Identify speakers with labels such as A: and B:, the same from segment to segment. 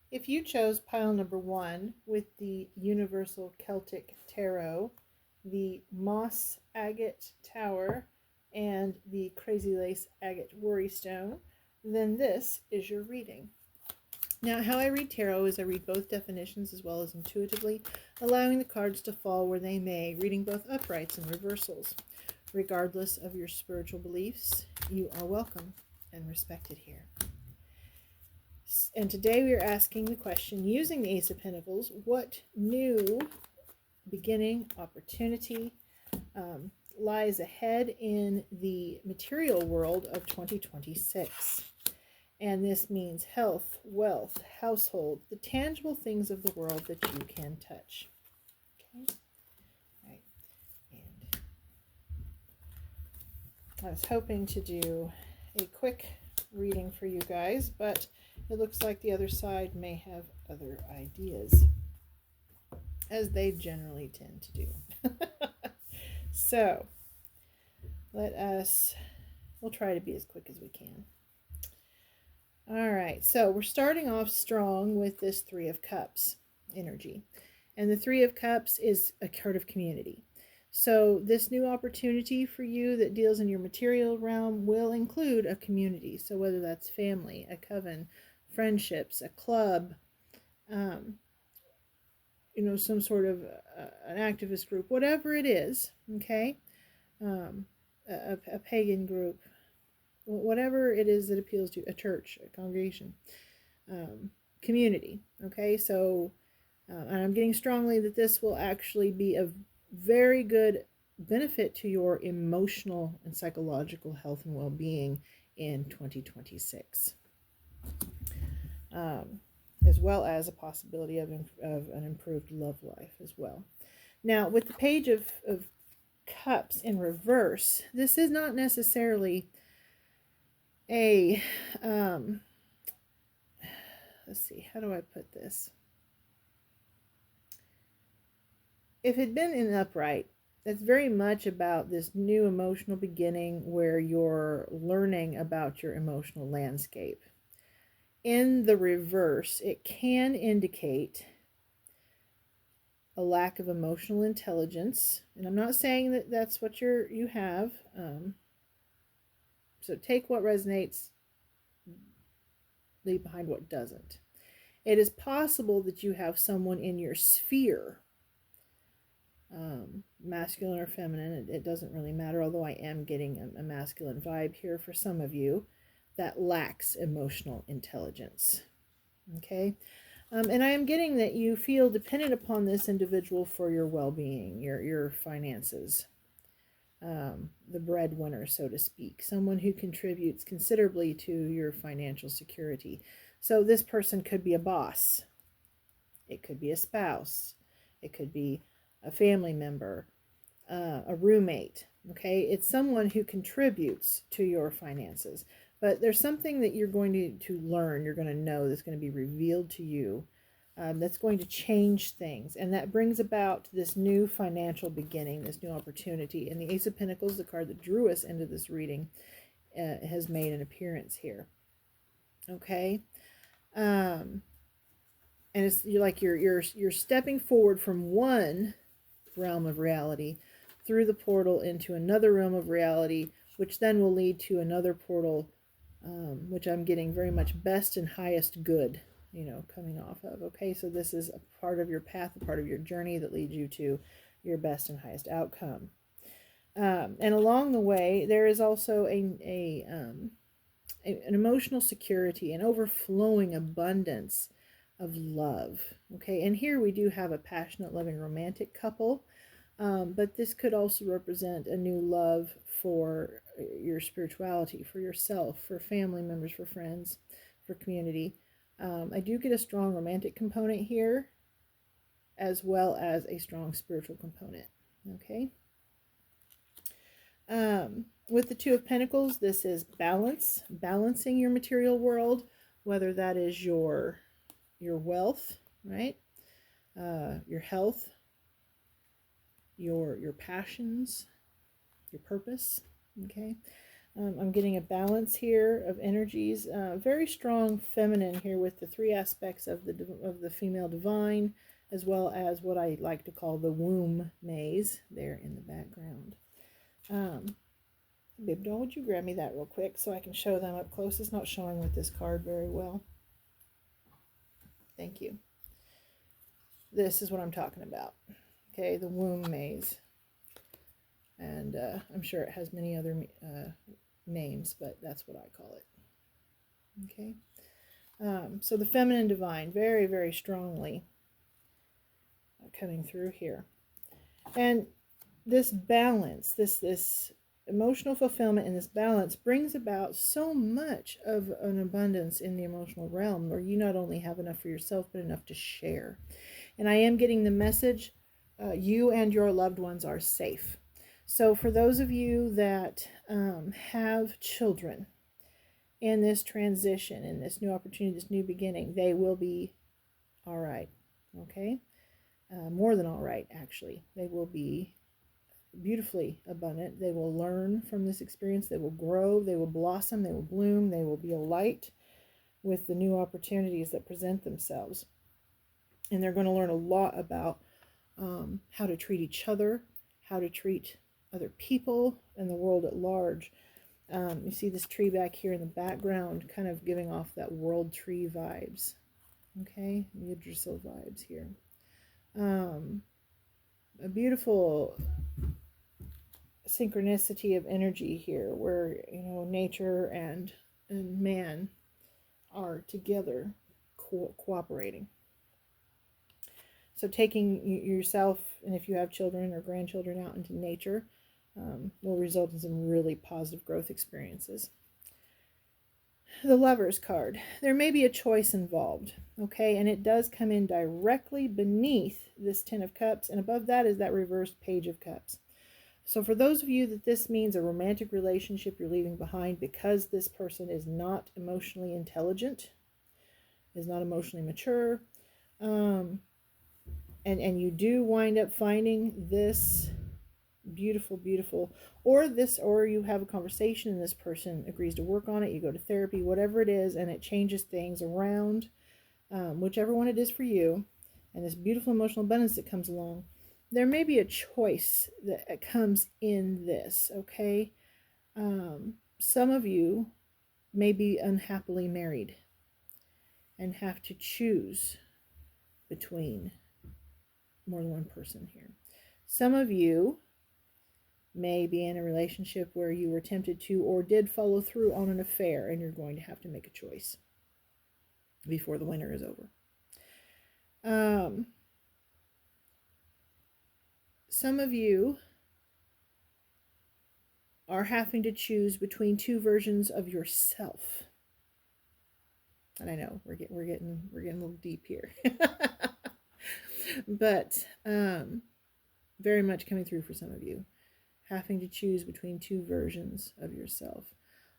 A: If you chose pile number 1 with the Universal Celtic Tarot, the Moss Agate Tower, and the Crazy Lace Agate Worry Stone, then this is your reading. Now, how I read tarot is I read both definitions as well as intuitively, allowing the cards to fall where they may, reading both uprights and reversals. Regardless of your spiritual beliefs, you are welcome and respected here. And today we are asking the question, using the Ace of Pentacles, what new beginning, opportunity lies ahead in the material world of 2026? And this means health, wealth, household, the tangible things of the world that you can touch. Okay. All right. And I was hoping to do a quick reading for you guys, but it looks like the other side may have other ideas, as they generally tend to do. So, we'll try to be as quick as we can. All right, so we're starting off strong with this Three of Cups energy. And the Three of Cups is a card of community. So this new opportunity for you that deals in your material realm will include a community. So whether that's family, a coven, friendships, a club, some sort of an activist group, whatever it is, okay? A pagan group, whatever it is that appeals to a church, a congregation, community. Okay, so and I'm getting strongly that this will actually be a very good benefit to your emotional and psychological health and well-being in 2026, as well as a possibility of an improved love life as well. Now, with the Page of Cups in reverse, this is not necessarily a let's see, how do I put this? If it had been in upright, that's very much about this new emotional beginning where you're learning about your emotional landscape. In the reverse, it can indicate a lack of emotional intelligence, and I'm not saying that that's what you have. So take what resonates, leave behind what doesn't. It is possible that you have someone in your sphere, masculine or feminine, it doesn't really matter, although I am getting a masculine vibe here for some of you, that lacks emotional intelligence. Okay? And I am getting that you feel dependent upon this individual for your well-being, your finances. The breadwinner, so to speak, someone who contributes considerably to your financial security. So this person could be a boss, it could be a spouse, it could be a family member, a roommate. Okay, it's someone who contributes to your finances. But there's something that you're going to learn, you're going to know, that's going to be revealed to you, that's going to change things. And that brings about this new financial beginning, this new opportunity. And the Ace of Pentacles, the card that drew us into this reading, has made an appearance here. Okay? And it's like you're stepping forward from one realm of reality through the portal into another realm of reality, which then will lead to another portal, which I'm getting very much best and highest good, coming off of. Okay, so this is a part of your path, a part of your journey that leads you to your best and highest outcome. And along the way, there is also an emotional security, an overflowing abundance of love. Okay, and here we do have a passionate, loving, romantic couple, but this could also represent a new love for your spirituality, for yourself, for family members, for friends, for community. I do get a strong romantic component here, as well as a strong spiritual component. Okay. With the Two of Pentacles, this is balancing your material world, whether that is your wealth, right? Your health, your passions, your purpose. Okay. I'm getting a balance here of energies. Very strong feminine here with the three aspects of the female divine, as well as what I like to call the womb maze there in the background. Babe doll, would you grab me that real quick so I can show them up close? It's not showing with this card very well. Thank you. This is what I'm talking about. Okay, the womb maze. And I'm sure it has many other names, but that's what I call it. Okay. So the feminine divine, very, very strongly coming through here. And this balance, this emotional fulfillment and this balance brings about so much of an abundance in the emotional realm, where you not only have enough for yourself, but enough to share. And I am getting the message, you and your loved ones are safe. So for those of you that have children in this transition, in this new opportunity, this new beginning, they will be all right, okay? More than all right, actually. They will be beautifully abundant. They will learn from this experience. They will grow. They will blossom. They will bloom. They will be a light with the new opportunities that present themselves. And they're going to learn a lot about how to treat each other, how to treat other people, and the world at large. You see this tree back here in the background kind of giving off that world tree vibes. Okay, Universal vibes here. A beautiful synchronicity of energy here, where nature and man are together cooperating. So taking yourself, and if you have children or grandchildren, out into nature will result in some really positive growth experiences. The Lover's card. There may be a choice involved, okay? And it does come in directly beneath this Ten of Cups, and above that is that reversed Page of Cups. So for those of you that this means a romantic relationship you're leaving behind because this person is not emotionally intelligent, is not emotionally mature, and you do wind up finding this beautiful, or you have a conversation and this person agrees to work on it, you go to therapy, whatever it is, and it changes things around, whichever one it is for you, and this beautiful emotional abundance that comes along. There may be a choice that comes in this, okay? Some of you may be unhappily married and have to choose between more than one person here. Some of you may be in a relationship where you were tempted to or did follow through on an affair, and you're going to have to make a choice before the winter is over. Some of you are having to choose between two versions of yourself. And I know we're getting a little deep here. But very much coming through for some of you, having to choose between two versions of yourself.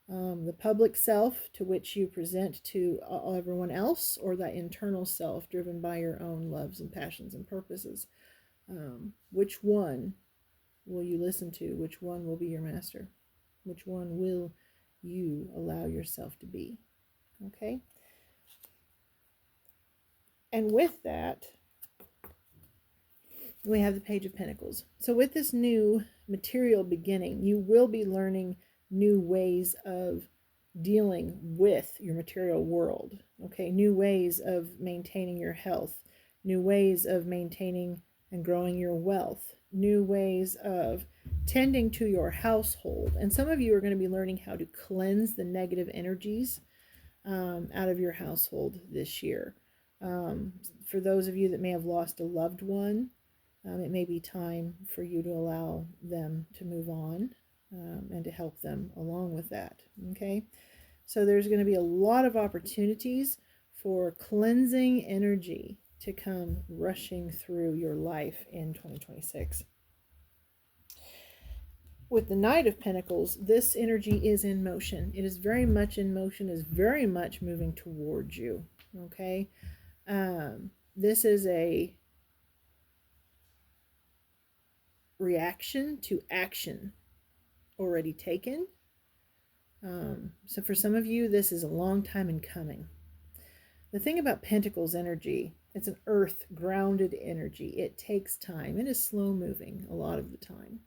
A: The public self, to which you present to everyone else, or that internal self driven by your own loves and passions and purposes. Which one will you listen to? Which one will be your master? Which one will you allow yourself to be? Okay? And with that, we have the Page of Pentacles. So with this new material beginning, you will be learning new ways of dealing with your material world. Okay? New ways of maintaining your health, new ways of maintaining and growing your wealth, new ways of tending to your household. And some of you are going to be learning how to cleanse the negative energies out of your household this year. For those of you that may have lost a loved one, it may be time for you to allow them to move on and to help them along with that. Okay? So there's going to be a lot of opportunities for cleansing energy to come rushing through your life in 2026. With the Knight of Pentacles, this energy is in motion. It is very much in motion, is very much moving towards you. Okay? This is a reaction to action already taken, So for some of you, this is a long time in coming. The thing about Pentacles energy, it's an earth grounded energy. It takes time. It is slow moving a lot of the time.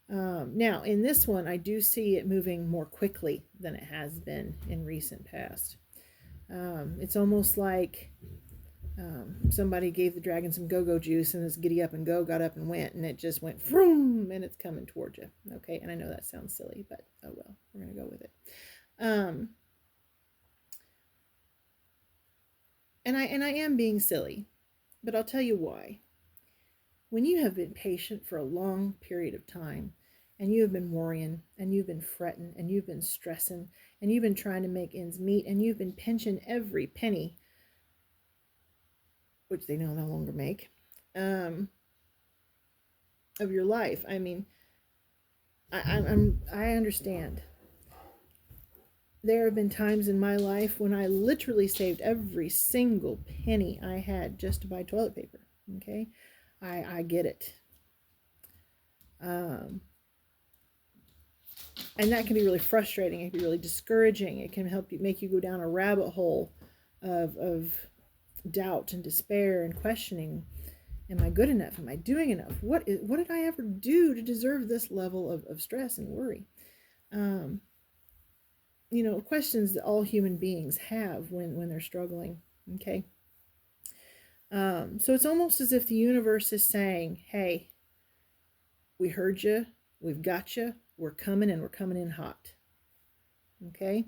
A: Now, in this one, I do see it moving more quickly than it has been in recent past. It's almost like somebody gave the dragon some go-go juice and this giddy up and go got up and went, and it just went vroom, and it's coming towards you. Okay, and I know that sounds silly, but oh well, we're going to go with it. And I am being silly, but I'll tell you why. When you have been patient for a long period of time, and you have been worrying, and you've been fretting, and you've been stressing, and you've been trying to make ends meet, and you've been pinching every penny, which they no longer make, of your life. I mean, I understand. There have been times in my life when I literally saved every single penny I had just to buy toilet paper. Okay, I get it. And that can be really frustrating. It can be really discouraging. It can help you, make you go down a rabbit hole of doubt and despair and questioning. Am I good enough? Am I doing enough? What did I ever do to deserve this level of stress and worry? You know, questions that all human beings have when they're struggling. Okay. So it's almost as if the universe is saying, hey, we heard you, we've got you, we're coming, and we're coming in hot. Okay.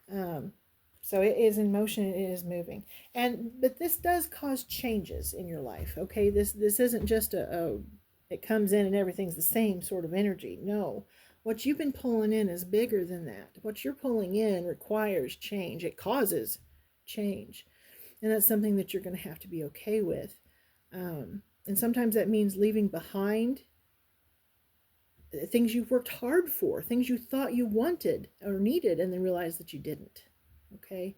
A: So it is in motion, it is moving. But this does cause changes in your life. Okay. This isn't just it comes in and everything's the same sort of energy. No. What you've been pulling in is bigger than that. What you're pulling in requires change. It causes change. And that's something that you're going to have to be okay with. And sometimes that means leaving behind things you've worked hard for, things you thought you wanted or needed, and then realized that you didn't. Okay?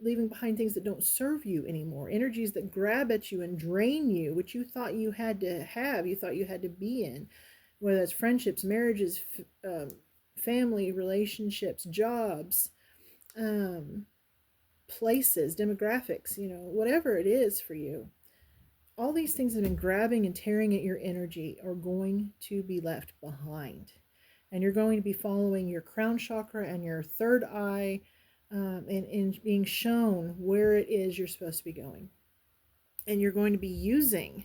A: Leaving behind things that don't serve you anymore, energies that grab at you and drain you, which you thought you had to have, you thought you had to be in, whether it's friendships, marriages, family relationships, jobs, places, demographics, you know, whatever it is for you. All these things that have been grabbing and tearing at your energy are going to be left behind. And you're going to be following your crown chakra and your third eye, and being shown where it is you're supposed to be going. And you're going to be using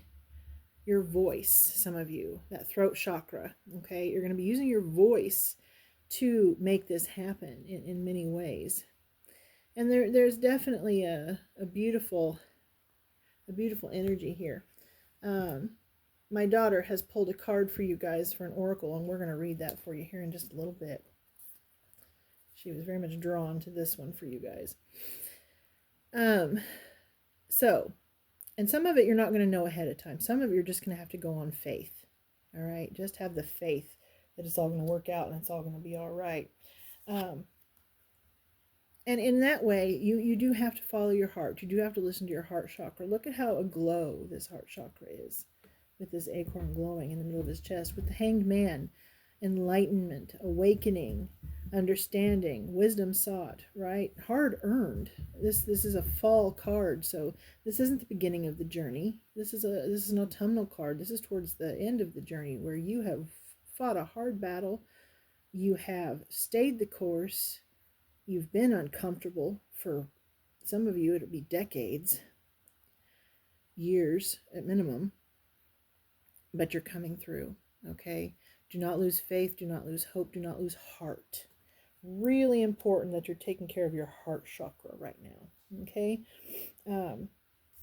A: your voice, some of you, that throat chakra, okay? You're going to be using your voice to make this happen in many ways. And there's definitely a beautiful energy here. My daughter has pulled a card for you guys for an oracle, and we're going to read that for you here in just a little bit. She was very much drawn to this one for you guys. And some of it you're not going to know ahead of time. Some of it you're just going to have to go on faith. All right? Just have the faith that it's all going to work out and it's all going to be all right. And in that way, you do have to follow your heart. You do have to listen to your heart chakra. Look at how aglow this heart chakra is, with this acorn glowing in the middle of his chest, with the hanged man, enlightenment, awakening, understanding, wisdom sought, right? Hard earned. This is a fall card, so this isn't the beginning of the journey. This is an autumnal card. This is towards the end of the journey, where you have fought a hard battle. You have stayed the course. You've been uncomfortable for some of you. It'll be decades, years at minimum, but you're coming through. Okay. Do not lose faith. Do not lose hope. Do not lose heart. Really important that you're taking care of your heart chakra right now. Okay.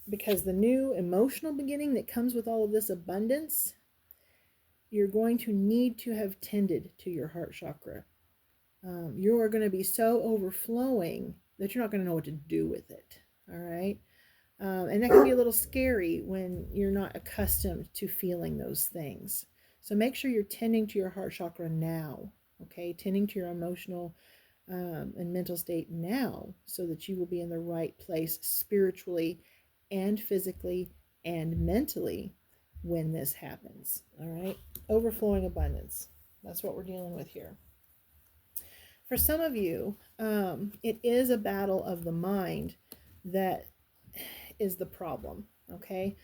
A: Because the new emotional beginning that comes with all of this abundance, you're going to need to have tended to your heart chakra. You are going to be so overflowing that you're not going to know what to do with it. All right. And that can be a little scary when you're not accustomed to feeling those things. So make sure you're tending to your heart chakra now. Okay. Tending to your emotional and mental state now, so that you will be in the right place spiritually and physically and mentally when this happens. All right. Overflowing abundance. That's what we're dealing with here. For some of you, it is a battle of the mind that is the problem, okay?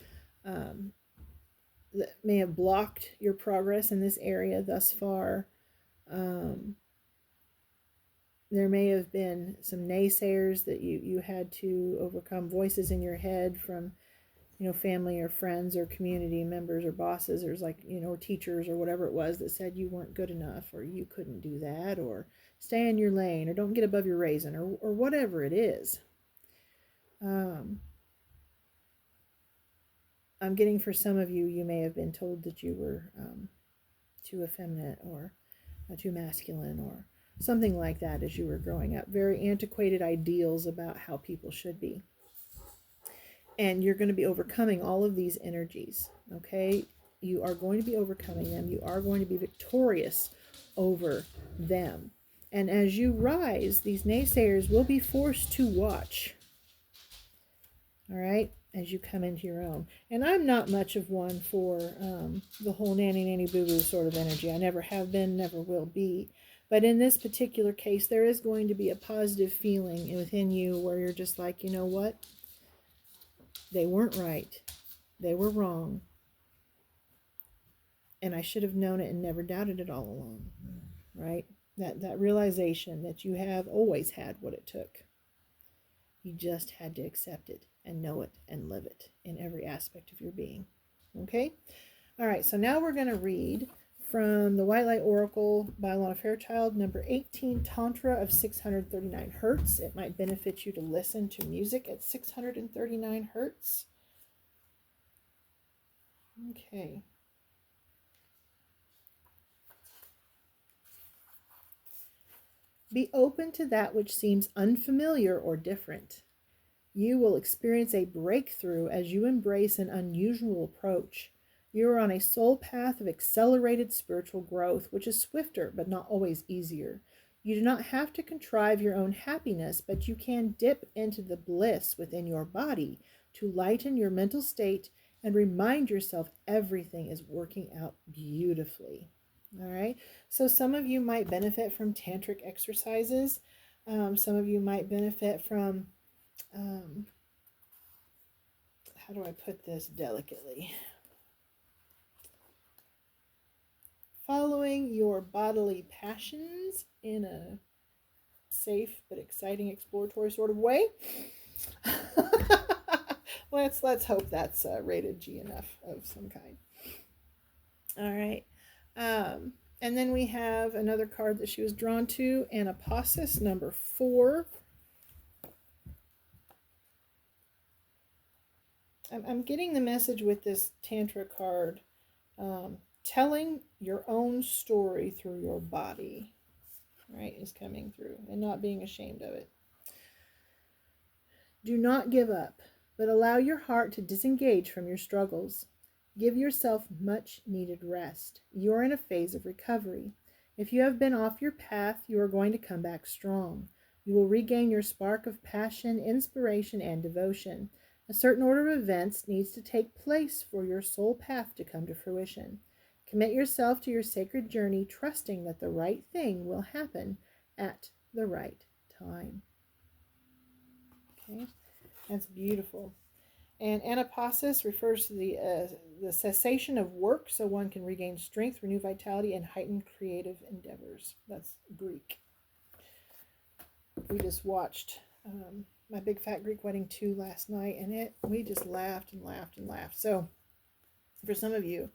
A: That may have blocked your progress in this area thus far. There may have been some naysayers that you had to overcome, voices in your head from, family or friends or community members or bosses or like, or teachers or whatever it was that said you weren't good enough or you couldn't do that or stay in your lane or don't get above your raisin or whatever it is. I'm getting for some of you, you may have been told that you were too effeminate or too masculine or something like that as you were growing up. Very antiquated ideals about how people should be. And you're going to be overcoming all of these energies, okay? You are going to be overcoming them. You are going to be victorious over them. And as you rise, these naysayers will be forced to watch, all right, as you come into your own. And I'm not much of one for the whole nanny boo-boo sort of energy. I never have been, never will be. But in this particular case, there is going to be a positive feeling within you where you're just like, you know what? They weren't right. They were wrong. And I should have known it and never doubted it all along, right? That realization that you have always had what it took. You just had to accept it and know it and live it in every aspect of your being. Okay? All right, so now we're going to read from the White Light Oracle by Lana Fairchild, number 18, Tantra of 639 Hertz. It might benefit you to listen to music at 639 Hertz. Okay. Be open to that which seems unfamiliar or different. You will experience a breakthrough as you embrace an unusual approach. You are on a soul path of accelerated spiritual growth, which is swifter but not always easier. You do not have to contrive your own happiness, but you can dip into the bliss within your body to lighten your mental state and remind yourself everything is working out beautifully. All right, so some of you might benefit from tantric exercises. Some of you might benefit from, how do I put this delicately? Following your bodily passions in a safe but exciting exploratory sort of way. Let's hope that's rated G enough of some kind. All right. And then we have another card that she was drawn to, Anapasis, number 4. I'm getting the message with this Tantra card, telling your own story through your body, right, is coming through, and not being ashamed of it. Do not give up, but allow your heart to disengage from your struggles. Give yourself much needed rest. You're in a phase of recovery. If you have been off your path, you are going to come back strong. You will regain your spark of passion, inspiration, and devotion. A certain order of events needs to take place for your soul path to come to fruition. Commit yourself to your sacred journey, trusting that the right thing will happen at the right time. Okay, that's beautiful. And anapasis refers to the cessation of work so one can regain strength, renew vitality, and heighten creative endeavors. That's Greek. We just watched My Big Fat Greek Wedding 2 last night, and we just laughed and laughed and laughed. So for some of you,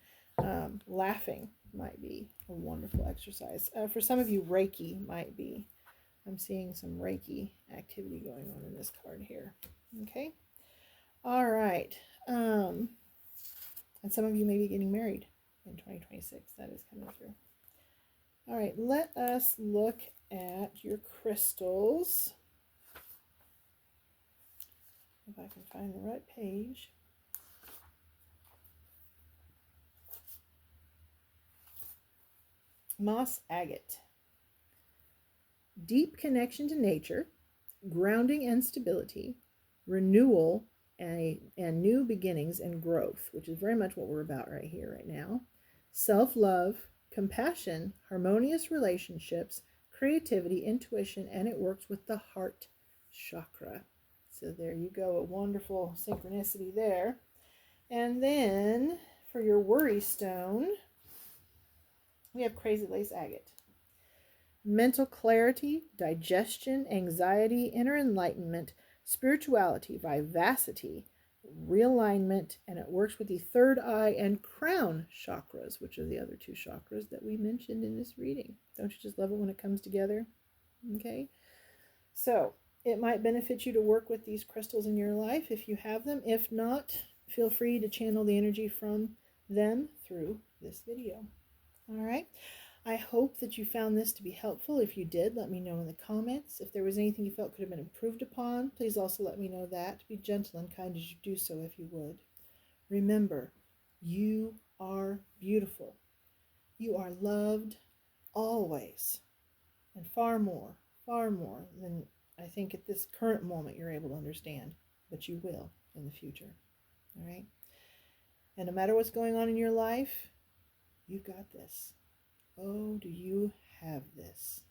A: laughing might be a wonderful exercise. For some of you, Reiki might be. I'm seeing some Reiki activity going on in this card here. Okay. All right. And some of you may be getting married in 2026. That is coming through. All right. Let us look at your crystals. If I can find the right page. Moss agate. Deep connection to nature, grounding and stability, renewal, and new beginnings and growth, which is very much what we're about right here, right now. Self-love, compassion, harmonious relationships, creativity, intuition, and it works with the heart chakra. So there you go, a wonderful synchronicity there. And then for your worry stone, we have crazy lace agate. Mental clarity, digestion, anxiety, inner enlightenment, spirituality, vivacity, realignment, and it works with the third eye and crown chakras, which are the other two chakras that we mentioned in this reading. Don't you just love it when it comes together? Okay, so it might benefit you to work with these crystals in your life if you have them. If not, feel free to channel the energy from them through this video. All right. I hope that you found this to be helpful. If you did, let me know in the comments. If there was anything you felt could have been improved upon, please also let me know that. Be gentle and kind as you do so if you would. Remember, you are beautiful. You are loved always, and far more than I think at this current moment you're able to understand, but you will in the future. All right? And no matter what's going on in your life, you've got this. Oh, do you have this?